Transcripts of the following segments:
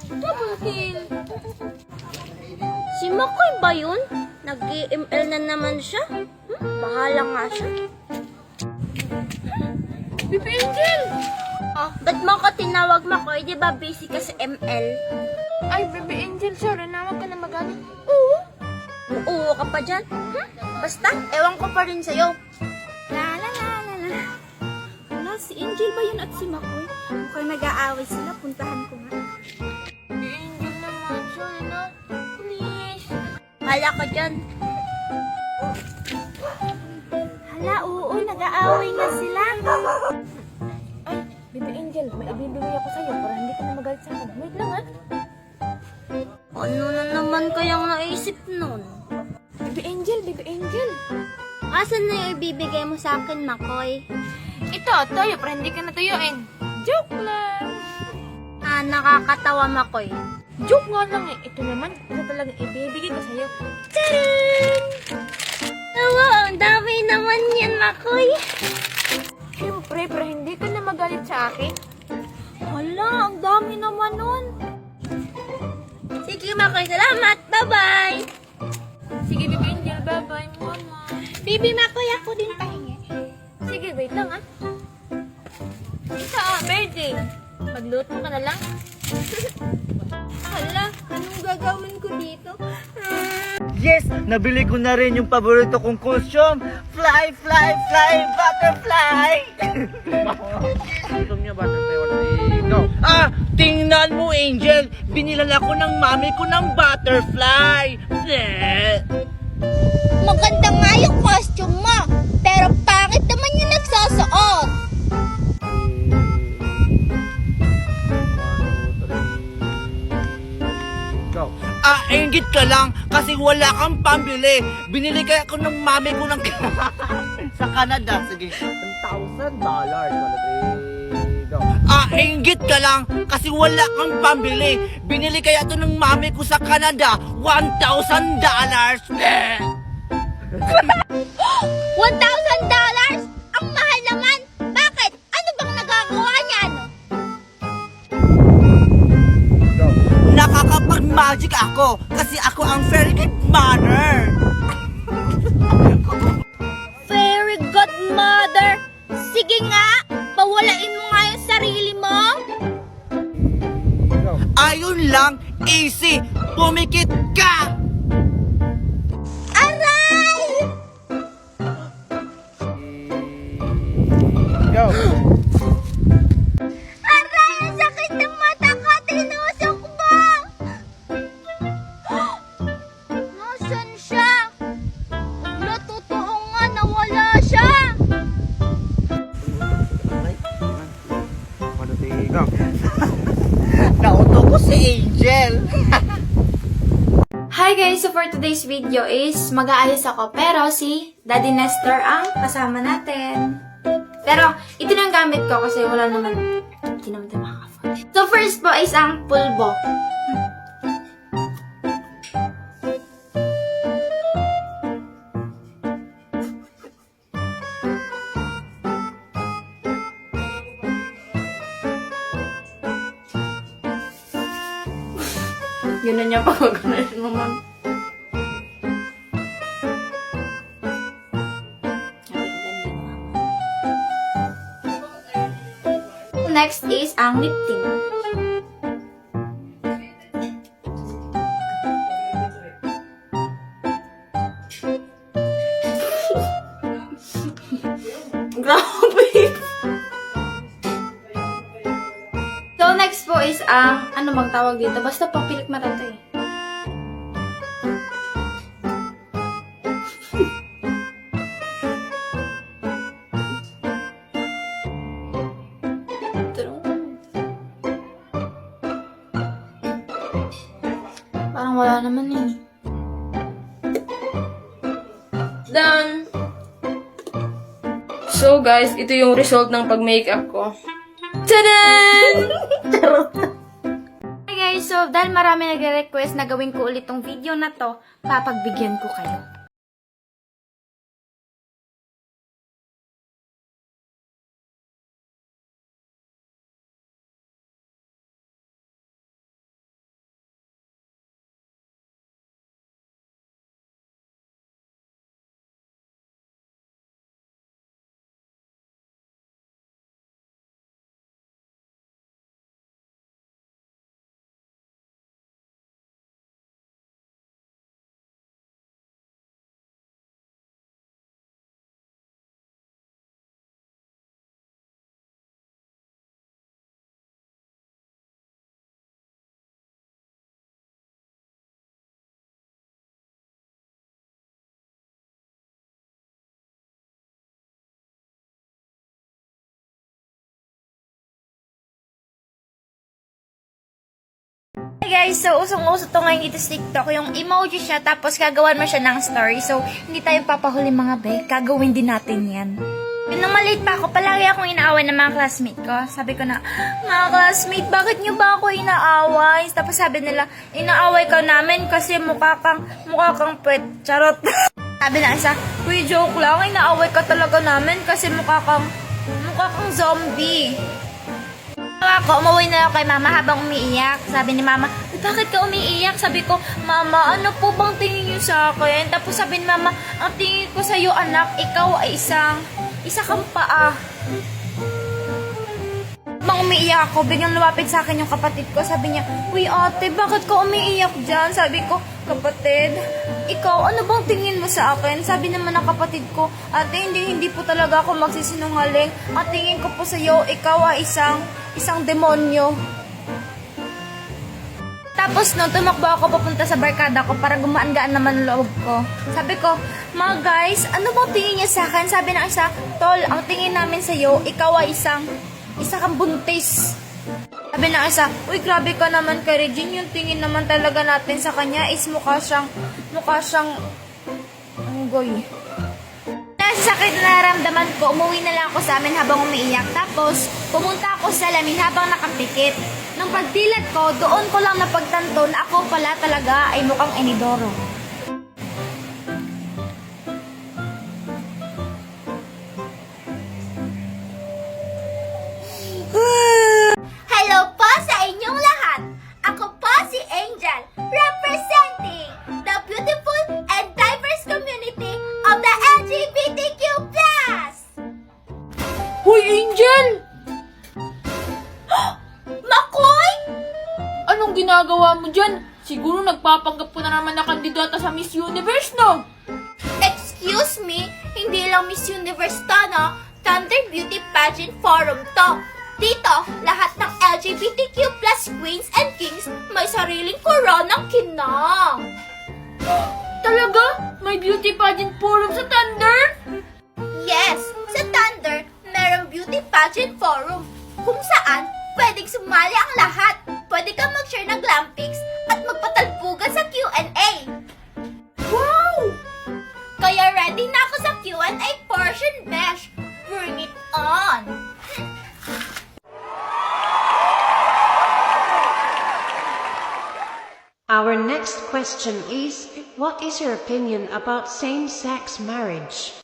Double kill. Si Makoy ba yun? Nag-EML na naman siya? Bahala nga siya. Baby Angel! Oh, ba't mo ko tinawag, Makoy? Di ba busy ka sa ML? Ay, Baby Angel, sorry na. Huwag ka na magalit. Oo. Oo ka pa dyan. Basta, ewan ko pa rin sa'yo. La la la la la. Wala, si Angel ba yun at si Makoy? Mukhang nag-aaway sila. Puntahan ko nga. Baby Angel naman, sorry na. Please. Hala ka dyan. Hala, oo, nag-aaway nga sila. Ay, Baby Angel, may ibibigay ako sa'yo para hindi ka na magalit sa akin. Wait lang, ha? Ano na naman kayang naisip nun? Baby Angel, Baby Angel. Asan na yung ibibigay mo sa akin, Makoy? Ito, toyo para hindi ka natuyuin. Joke lang. Ah, nakakatawa, Makoy. Joke nga lang eh. Ito naman, ito talagang ibibigay ko sa'yo. Tcharan! Tawa, ang dami naman yan, Makoy. Siyempre, para hindi ka na magalit sa akin. Hala, ang dami naman nun. Sige, Makoy, salamat. Bye-bye. Sige, Baby Angel, bye-bye, mama. Baby Makoy, ako din pahingi. Sige, wait lang, ha? Ito, birthday. Pagluto ka na lang. Hala, anong gagawin ko dito? Yes! Nabili ko na rin yung paborito kong costume. Fly, fly, fly, butterfly! Gusto niyo butterfly or go? Ah! Tingnan mo, Angel! Binilan ako ng mami ko ng butterfly! Bleh! Maganda nga yung costume mo, pero pangit naman yung nagsusuot. Go. Ah, inggit ka lang kasi wala kang pambili. Binili kaya ako ng mami ko ng sa Canada. Sige. $1,000. Go. Ah, inggit ka lang kasi wala kang pambili. Binili kaya ito ng mami ko sa Canada. $1,000. Bleh! $1,000? Ang mahal naman. Bakit? Ano bang nagagawa niya, no? Nakakapag-magic ako kasi ako ang very good mother. Very good, mother. Sige nga, pawalain mo nga yung sarili mo. Ayun lang, easy. Pumikit ka. Aray! Go. Aray, ang sakit ng mata ko. Tinusok ba? Nasaan siya? Wala, totoo nga, nawala siya. Go. Nauto ko si Angel. Hi guys! So for today's video is mag-aayos ako pero si Daddy Nestor ang kasama natin. Pero ito na ang gamit ko kasi wala naman, hindi naman tayo makaka-afford. So first po is ang pulbo. Ganun niya pa gagawin mo man. Next is ang lifting. Grabe! So, next po is ang, ano bang tawag dito? Basta papilik mata to eh. Parang wala naman eh. Done! So guys, ito yung result ng pag-makeup ko. Tadaan! Hi guys, so dahil marami nagre-request na gawin ko ulit tong video na to, papagbigyan ko kayo. Hi guys, so usong-uso to ngayon dito sa TikTok. Yung emoji siya, tapos gagawan mo siya ng story. So, hindi tayo papahuli mga be. Gagawin din natin yan. Yun, nung maliit pa ako, palagi akong inaaway ng mga classmate ko. Sabi ko na, mga classmate, bakit nyo ba ako inaaway? Tapos sabi nila, inaaway ka namin kasi mukha kang puwet. Charot. Sabi na isa, uy, joke lang, inaaway ka talaga namin kasi mukha kang zombie. Ako, umuwi na ako kay mama habang umiiyak. Sabi ni mama, bakit ka umiiyak? Sabi ko, mama, ano po bang tingin niyo sa akin? Tapos sabi ni mama, ang tingin ko sa'yo anak, ikaw ay isa kang paa. Habang umiiyak ako, biglang lumapit sa akin yung kapatid ko. Sabi niya, uy ate, bakit ka umiiyak dyan? Sabi ko, kapatid, ikaw, ano bang tingin mo sa akin? Sabi naman ng kapatid ko, ate, hindi po talaga ako magsisinungaling. Ang tingin ko po sa'yo, ikaw ay isang demonyo. Tapos no, tumakbo ako papunta sa barkada ko para gumaan-gaan naman ang loob ko. Sabi ko, mga guys, ano bang tingin niya sa akin? Sabi ng isa, tol, ang tingin namin sa'yo, ikaw ay isa kang buntis. Sabi ng isa, uy, grabe ka naman kay Regine, yung tingin naman talaga natin sa kanya is mukha siyang unggoy. Sa sakit na naramdaman ko, umuwi na lang ako sa amin habang umiiyak. Tapos, pumunta ako sa lamin habang nakapikit. Nang pagdilat ko, doon ko lang napagtanto na ako pala talaga ay mukhang inidoro. Hello po sa inyong lahat! Ako po si Angel, representing the beautiful and diverse community of the LGBTQ+. Hoy, Angel! Makoy! Anong ginagawa mo dyan? Siguro nagpapanggap ko na naman na kandidata sa Miss Universe, no? Excuse me, hindi lang Miss Universe to, no? Thunder Beauty Pageant Forum to. Dito, lahat ng LGBTQ+ queens and kings may sariling koronang kinang. Talaga? May beauty pageant forum sa Thunder? Yes, sa Thunder, merong beauty pageant forum kung saan pwedeng sumali ang lahat. Pwede kang mag-share ng glam pics at magpatalbugan sa Q&A. Wow! Kaya ready na ako sa Q&A portion, besh. Bring it on! Our next question is, what is your opinion about same-sex marriage?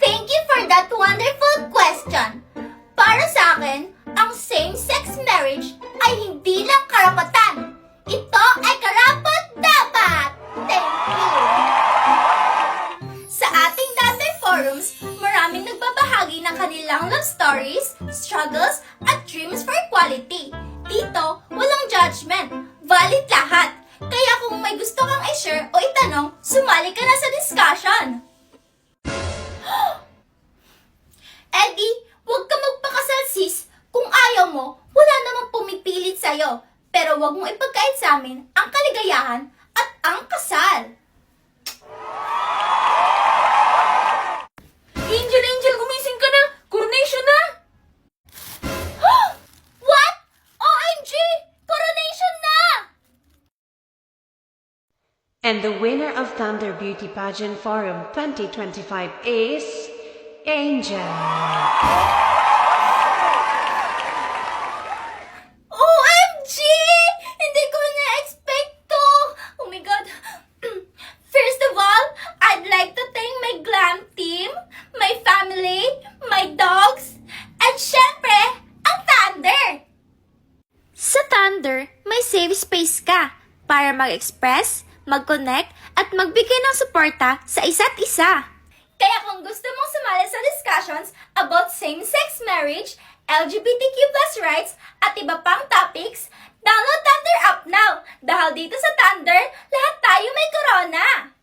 Thank you for that wonderful question. Para sa akin, ang same-sex marriage ay hindi lang karapatan. Ito ay karapat-dapat. Thank you. Sa ating Thunder forums, maraming nagbabahagi ng kanilang love stories, struggles, at dreams for equality. Dito, walang judgment. Valid lahat. Kaya kung may gusto kang i-share o itanong, sumali ka na sa discussion. Eddie, huwag ka magpakasal sis. Kung ayaw mo, wala namang pumipilit sa'yo. Pero huwag mong ipagkait sa amin ang kaligayahan at ang kasal. Angel, gumising ka na! Coronation na! What? OMG! Coronation na! And the winner of Thunder Beauty Pageant Forum 2025 is Angel. OMG! Hindi ko na-expect to! Oh my God! First of all, I'd like to thank my glam team, my family, my dogs, and syempre, ang Thunder! Sa Thunder, may safe space ka para mag-express, mag-connect, at magbigay ng suporta sa isa't isa. Kaya kung gusto mong sumali sa discussions about same-sex marriage, LGBTQ+ rights, at iba pang topics, download Thunder app now! Dahil dito sa Thunder, lahat tayo may corona!